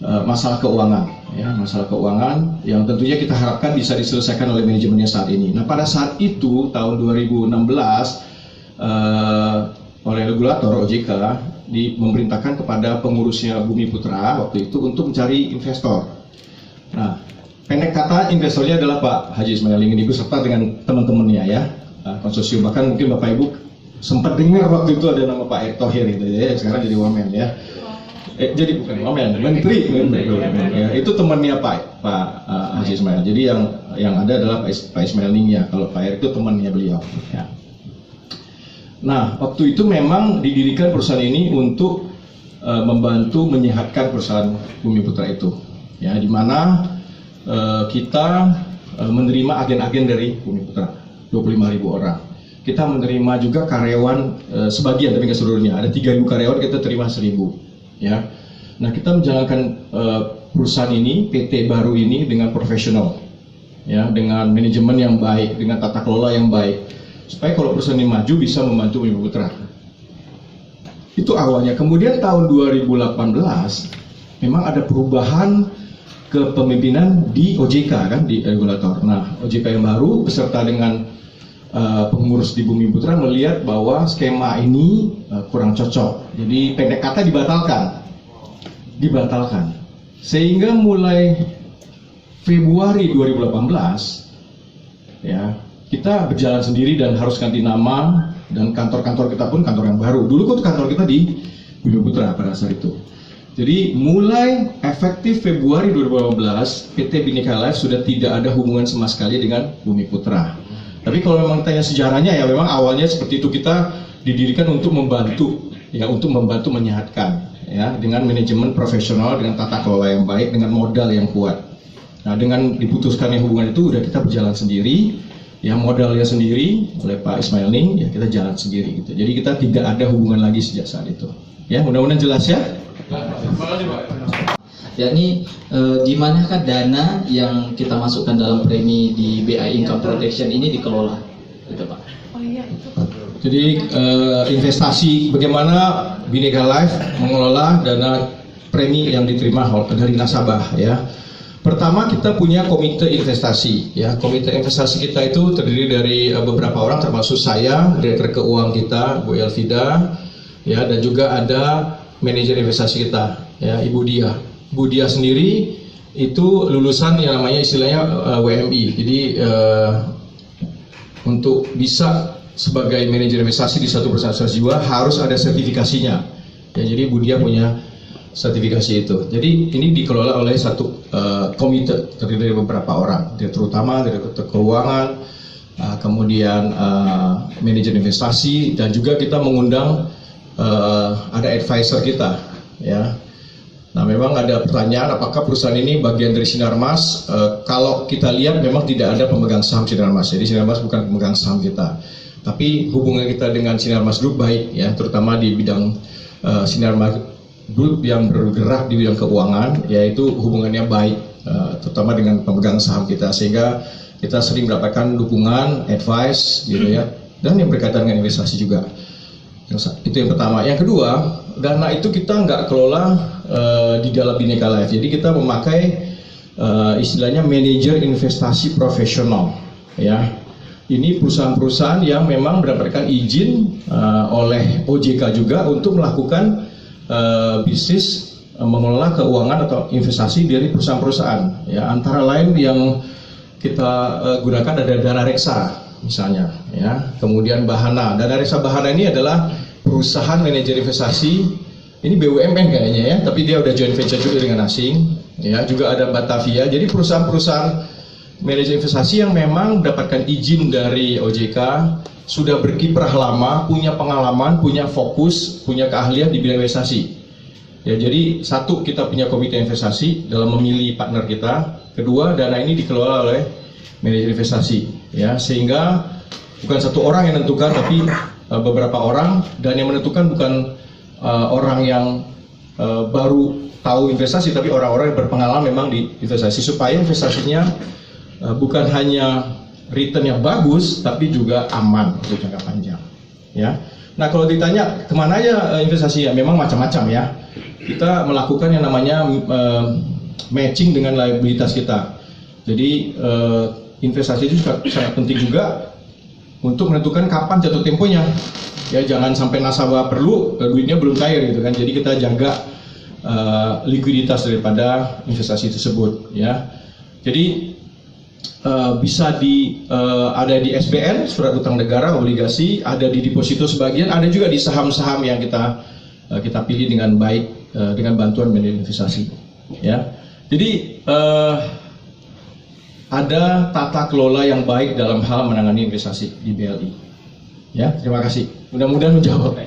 masalah keuangan, ya, masalah keuangan yang tentunya kita harapkan bisa diselesaikan oleh manajemennya saat ini. Nah, pada saat itu tahun 2016 oleh regulator OJK memerintahkan kepada pengurusnya Bumi Putra waktu itu untuk mencari investor. Nah, pendek kata investornya adalah Pak Haji Ismail Lingin beserta dengan teman-temannya, ya, konsorsium. Bahkan mungkin Bapak Ibu sempat dengar waktu itu ada nama Pak Erick Thohir gitu, ya, sekarang jadi wamen, ya. Jadi bukan wamen, menteri ya, itu temannya Pak Haji Ismail. Jadi yang ada adalah Pak Ismail Lingin, kalau Pak Erick itu temannya beliau, ya. Nah, waktu itu memang didirikan perusahaan ini untuk membantu menyehatkan perusahaan Bumi Putra itu, ya, di mana kita menerima agen-agen dari Bumi Putra 25.000 orang. Kita menerima juga karyawan sebagian, tapi nggak seluruhnya. Ada 3.000 karyawan, kita terima 1.000, ya. Nah, kita menjalankan perusahaan ini, PT baru ini dengan profesional, ya, dengan manajemen yang baik, dengan tata kelola yang baik, supaya kalau perusahaan ini maju bisa membantu Bumi Putra. Itu awalnya. Kemudian tahun 2018 memang ada perubahan kepemimpinan di OJK, kan, di regulator. Nah, OJK yang baru beserta dengan pengurus di Bumi Putra melihat bahwa skema ini kurang cocok. Jadi pendek kata dibatalkan. Sehingga mulai Februari 2018, ya, kita berjalan sendiri dan harus ganti nama, dan kantor-kantor kita pun kantor yang baru. Dulu kan kantor kita di Bumi Putra pada saat itu. Jadi mulai efektif Februari 2018, PT Bhinneka Life sudah tidak ada hubungan sama sekali dengan Bumi Putra. Tapi kalau memang tanya sejarahnya, ya memang awalnya seperti itu, kita didirikan untuk membantu, ya, untuk membantu menyehatkan, ya, dengan manajemen profesional, dengan tata kelola yang baik, dengan modal yang kuat. Nah, dengan diputuskannya hubungan itu, udah kita berjalan sendiri. Ya, modalnya sendiri oleh Pak Ismail Ning, ya, kita jalan sendiri gitu. Jadi kita tidak ada hubungan lagi sejak saat itu. Ya, mudah-mudahan jelas, ya. Terima kasih, Pak. Yakni di manakah dana yang kita masukkan dalam premi di BI Income Protection ini dikelola, gitu, Pak? Oh iya, itu. Jadi investasi, bagaimana Bhinneka Life mengelola dana premi yang diterima dari nasabah, ya. Pertama, kita punya komite investasi, ya. Komite investasi kita itu terdiri dari beberapa orang, termasuk saya, direktur keuangan kita, Bu Elvida, ya, dan juga ada manajer investasi kita, ya, Ibu Dia. Bu Dia sendiri itu lulusan yang namanya istilahnya WMI. Jadi untuk bisa sebagai manajer investasi di satu perusahaan asuransi jiwa harus ada sertifikasinya. Ya, jadi Bu Dia punya sertifikasi itu. Jadi ini dikelola oleh satu komite terdiri dari beberapa orang, terutama dari keuangan, kemudian manajer investasi, dan juga kita mengundang ada advisor kita, ya. Nah, memang ada pertanyaan apakah perusahaan ini bagian dari Sinarmas. Kalau kita lihat memang tidak ada pemegang saham Sinarmas, jadi Sinarmas bukan pemegang saham kita. Tapi hubungan kita dengan Sinarmas Group baik, ya, terutama di bidang Sinarmas Group yang bergerak di bidang keuangan, yaitu hubungannya baik, terutama dengan pemegang saham kita, sehingga kita sering mendapatkan dukungan, advice, gitu, ya, dan yang berkaitan dengan investasi juga. Itu yang pertama. Yang kedua, dana itu kita nggak kelola di dalam Bhinneka Life. Jadi kita memakai istilahnya manajer investasi profesional, ya. Ini perusahaan-perusahaan yang memang mendapatkan izin oleh OJK juga untuk melakukan bisnis mengelola keuangan atau investasi dari perusahaan-perusahaan, ya. Antara lain yang kita gunakan ada Dana Reksa misalnya, ya. Kemudian Bahana. Dana Reksa Bahana ini adalah perusahaan manajer investasi, ini BUMN kayaknya, ya, tapi dia udah joint venture juga dengan asing, ya. Juga ada Batavia. Jadi perusahaan-perusahaan manajer investasi yang memang mendapatkan izin dari OJK, sudah berkiprah lama, punya pengalaman, punya fokus, punya keahlian di bidang investasi. Ya, jadi satu, kita punya komite investasi dalam memilih partner kita. Kedua, dana ini dikelola oleh manajer investasi, ya, sehingga bukan satu orang yang menentukan, tapi beberapa orang, dan yang menentukan bukan orang yang baru tahu investasi, tapi orang-orang yang berpengalaman memang di investasi, supaya investasinya bukan hanya return yang bagus, tapi juga aman untuk jangka panjang, ya. Nah, kalau ditanya kemana aja investasinya, memang macam-macam ya. Kita melakukan yang namanya matching dengan liabilitas kita. Jadi investasi itu sangat penting juga untuk menentukan kapan jatuh temponya. Ya, jangan sampai nasabah perlu duitnya belum cair gitu kan. Jadi kita jaga likuiditas daripada investasi tersebut ya. Jadi bisa ada di SBN, surat utang negara, obligasi, ada di deposito sebagian, ada juga di saham-saham yang kita pilih dengan baik dengan bantuan manajer investasi ya. Jadi ada tata kelola yang baik dalam hal menangani investasi di BLI. Ya, terima kasih. Mudah-mudahan menjawab.